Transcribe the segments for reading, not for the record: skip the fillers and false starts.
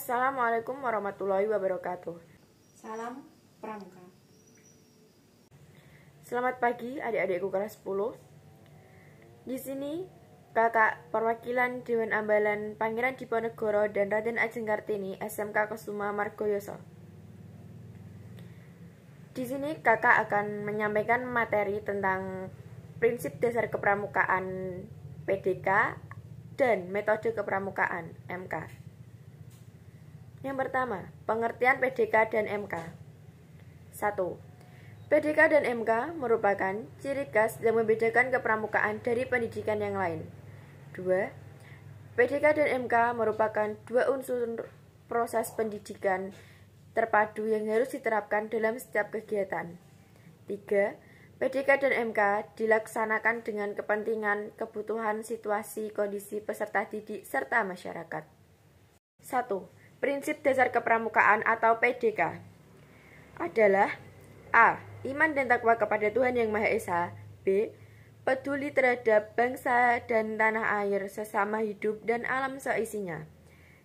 Assalamualaikum warahmatullahi wabarakatuh. Salam Pramuka. Selamat pagi adik-adikku kelas 10. Di sini Kakak perwakilan Dewan Ambalan Pangeran Diponegoro dan Raden Ajeng Kartini SMK Kusuma Margoyoso. Di sini Kakak akan menyampaikan materi tentang prinsip dasar kepramukaan PDK dan metode kepramukaan MK. Yang pertama, pengertian PDK dan MK. 1. PDK dan MK merupakan ciri khas yang membedakan kepramukaan dari pendidikan yang lain. 2. PDK dan MK merupakan dua unsur proses pendidikan terpadu yang harus diterapkan dalam setiap kegiatan. 3. PDK dan MK dilaksanakan dengan kepentingan, kebutuhan, situasi, kondisi peserta didik, serta masyarakat. 1. Prinsip dasar kepramukaan atau PDK adalah A. Iman dan takwa kepada Tuhan Yang Maha Esa. B. Peduli terhadap bangsa dan tanah air, sesama hidup dan alam seisinya.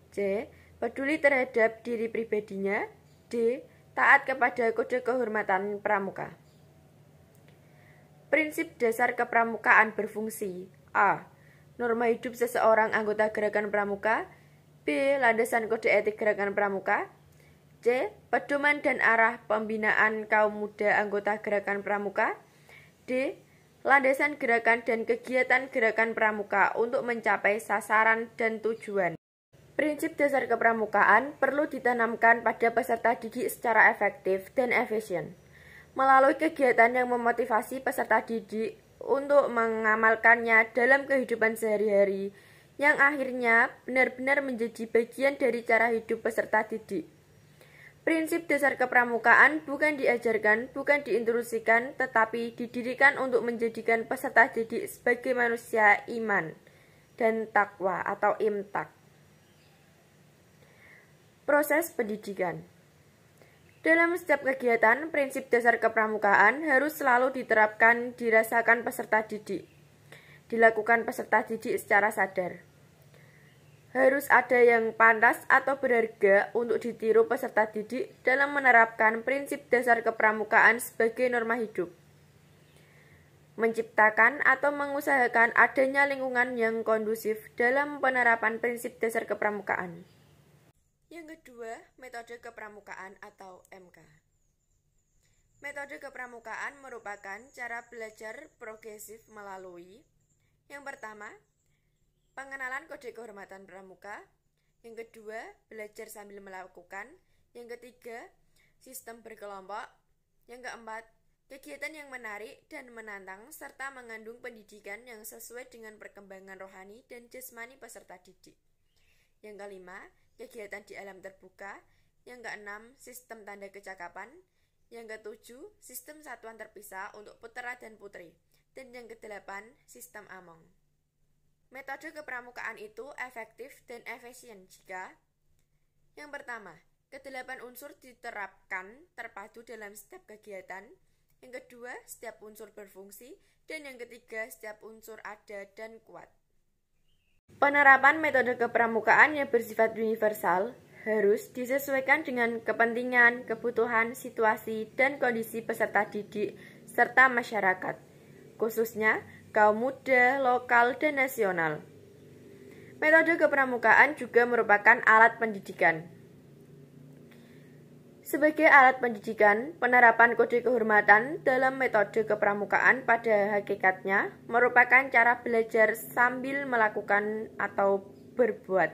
C. Peduli terhadap diri pribadinya. D. Taat kepada kode kehormatan pramuka. Prinsip dasar kepramukaan berfungsi: A. Norma hidup seseorang anggota gerakan pramuka. B. Landasan kode etik gerakan pramuka. C. Pedoman dan arah pembinaan kaum muda anggota gerakan pramuka. D. Landasan gerakan dan kegiatan gerakan pramuka untuk mencapai sasaran dan tujuan. Prinsip dasar kepramukaan perlu ditanamkan pada peserta didik secara efektif dan efisien, melalui kegiatan yang memotivasi peserta didik untuk mengamalkannya dalam kehidupan sehari-hari, yang akhirnya benar-benar menjadi bagian dari cara hidup peserta didik. Prinsip dasar kepramukaan bukan diajarkan, bukan diinstruksikan, tetapi didirikan untuk menjadikan peserta didik sebagai manusia iman dan takwa atau imtak. Proses pendidikan. Dalam setiap kegiatan, prinsip dasar kepramukaan harus selalu diterapkan, dirasakan peserta didik, dilakukan peserta didik secara sadar. Harus ada yang pantas atau berharga untuk ditiru peserta didik dalam menerapkan prinsip dasar kepramukaan sebagai norma hidup. Menciptakan atau mengusahakan adanya lingkungan yang kondusif dalam penerapan prinsip dasar kepramukaan. Yang kedua, metode kepramukaan atau MK. Metode kepramukaan merupakan cara belajar progresif melalui: yang pertama, pengenalan kode kehormatan pramuka. Yang kedua, belajar sambil melakukan. Yang ketiga, sistem berkelompok. Yang keempat, kegiatan yang menarik dan menantang serta mengandung pendidikan yang sesuai dengan perkembangan rohani dan jasmani peserta didik. Yang kelima, kegiatan di alam terbuka. Yang keenam, sistem tanda kecakapan. Yang ketujuh, sistem satuan terpisah untuk putra dan putri. Dan yang kedelapan, sistem among. Metode kepramukaan itu efektif dan efisien jika: yang pertama, kedelapan unsur diterapkan terpadu dalam setiap kegiatan. Yang kedua, setiap unsur berfungsi. Dan yang ketiga, setiap unsur ada dan kuat. Penerapan metode kepramukaan yang bersifat universal harus disesuaikan dengan kepentingan, kebutuhan, situasi, dan kondisi peserta didik serta masyarakat, khususnya kaum muda, lokal, dan nasional. Metode kepramukaan juga merupakan alat pendidikan. Sebagai alat pendidikan, penerapan kode kehormatan dalam metode kepramukaan pada hakikatnya merupakan cara belajar sambil melakukan atau berbuat.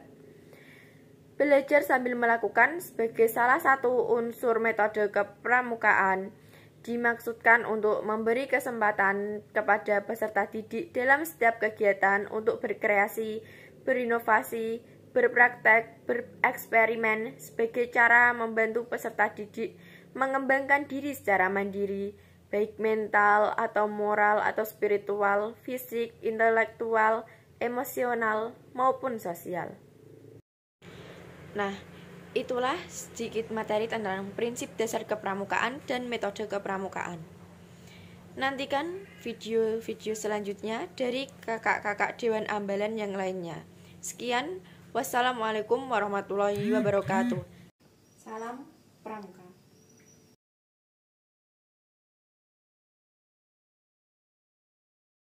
Belajar sambil melakukan sebagai salah satu unsur metode kepramukaan dimaksudkan untuk memberi kesempatan kepada peserta didik dalam setiap kegiatan untuk berkreasi, berinovasi, berpraktek, bereksperimen sebagai cara membantu peserta didik mengembangkan diri secara mandiri, baik mental atau moral atau spiritual, fisik, intelektual, emosional, maupun sosial. Nah, itulah sedikit materi tentang prinsip dasar kepramukaan dan metode kepramukaan. Nantikan video-video selanjutnya dari kakak-kakak Dewan Ambalan yang lainnya. Sekian, Wassalamualaikum warahmatullahi wabarakatuh. Salam